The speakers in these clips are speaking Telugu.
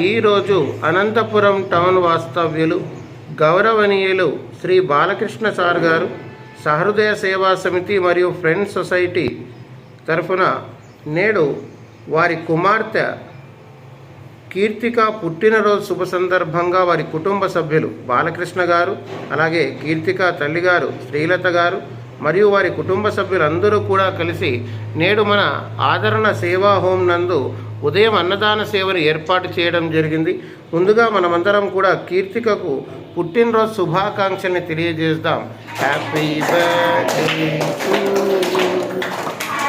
ఈరోజు అనంతపురం టౌన్ వాస్తవ్యులు గౌరవనీయులు శ్రీ బాలకృష్ణ సార్ గారు సహృదయ సేవా సమితి మరియు ఫ్రెండ్స్ సొసైటీ తరఫున నేడు వారి కుమార్తె కీర్తిక పుట్టినరోజు శుభ సందర్భంగా వారి కుటుంబ సభ్యులు బాలకృష్ణ గారు, అలాగే కీర్తిక తల్లిగారు శ్రీలత గారు మరియు వారి కుటుంబ సభ్యులందరూ కూడా కలిసి నేడు మన ఆదరణ సేవా హోం నందు ఉదయం అన్నదాన సేవను ఏర్పాటు చేయడం జరిగింది. ముందుగా మనమందరం కూడా కీర్తికకు పుట్టినరోజు శుభాకాంక్షల్ని తెలియజేద్దాం. Happy birthday to you,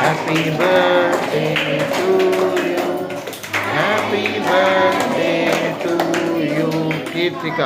happy birthday to you, happy birthday to you Keerthika.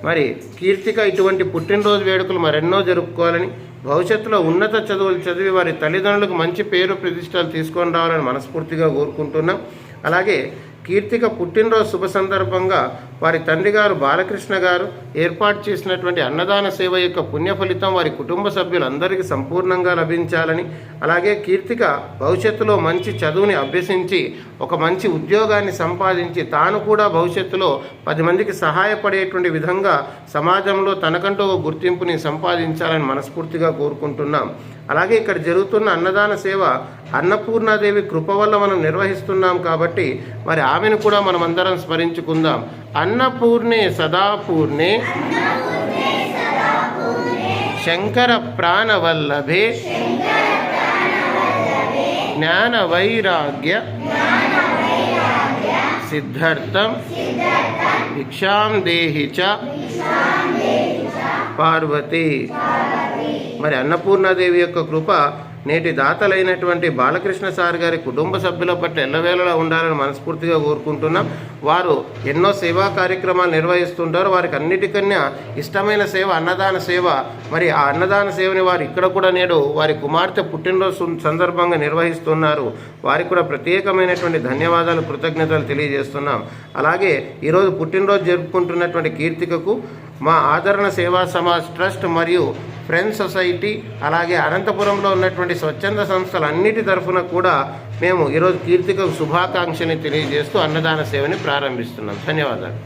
మరి కీర్తిక ఇటువంటి పుట్టినరోజు వేడుకలు మరెన్నో జరుపుకోవాలని, భవిష్యత్తులో ఉన్నత చదువులు చదివి వారి తల్లిదండ్రులకు మంచి పేరు ప్రతిష్టలు తీసుకొని రావాలని మనస్ఫూర్తిగా కోరుకుంటున్నాం. అలాగే కీర్తిక పుట్టినరోజు శుభ సందర్భంగా వారి తండ్రి గారు బాలకృష్ణ గారు ఏర్పాటు చేసినటువంటి అన్నదాన సేవ యొక్క పుణ్య ఫలితం వారి కుటుంబ సభ్యులందరికీ సంపూర్ణంగా లభించాలని, అలాగే కీర్తిక భవిష్యత్తులో మంచి చదువుని అభ్యసించి ఒక మంచి ఉద్యోగాన్ని సంపాదించి తాను కూడా భవిష్యత్తులో 10 మందికి సహాయపడేటువంటి విధంగా సమాజంలో తనకంటూ ఒక గుర్తింపుని సంపాదించాలని మనస్ఫూర్తిగా కోరుకుంటున్నాం. అలాగే ఇక్కడ జరుగుతున్న అన్నదాన సేవ అన్నపూర్ణాదేవి కృప వల్ల మనం నిర్వహిస్తున్నాం కాబట్టి మరి ఆమెను కూడా మనమందరం స్మరించుకుందాం. అన్నపూర్ణే సదాపూర్ణే శంకర ప్రాణవల్లభే జ్ఞాన వైరాగ్య సిద్ధార్థం భిక్షాం దేహి చ పార్వతి. మరి అన్నపూర్ణాదేవి యొక్క కృప నేటి దాతలైనటువంటి బాలకృష్ణ సార్ గారి కుటుంబ సభ్యుల పట్ల ఎల్లవేళలా ఉండాలని మనస్ఫూర్తిగా కోరుకుంటున్నాం. వారు ఎన్నో సేవా కార్యక్రమాలు నిర్వహిస్తుంటారు. వారికి అన్నిటికన్నా ఇష్టమైన సేవ అన్నదాన సేవ. మరి ఆ అన్నదాన సేవని వారు ఇక్కడ కూడా నేడు వారి కుమార్తె పుట్టినరోజు సందర్భంగా నిర్వహిస్తున్నారు. వారికి కూడా ప్రత్యేకమైనటువంటి ధన్యవాదాలు, కృతజ్ఞతలు తెలియజేస్తున్నాం. అలాగే ఈరోజు పుట్టినరోజు జరుపుకుంటున్నటువంటి కీర్తికకు మా ఆదరణ సేవా సమాజ్ ట్రస్ట్ మరియు ఫ్రెండ్స్ సొసైటీ, అలాగే అనంతపురంలో ఉన్నటువంటి స్వచ్ఛంద సంస్థలన్నిటి తరఫున కూడా మేము ఈరోజు కీర్తికకు శుభాకాంక్షని తెలియజేస్తూ అన్నదాన సేవని ప్రారంభిస్తున్నాం. ధన్యవాదాలు.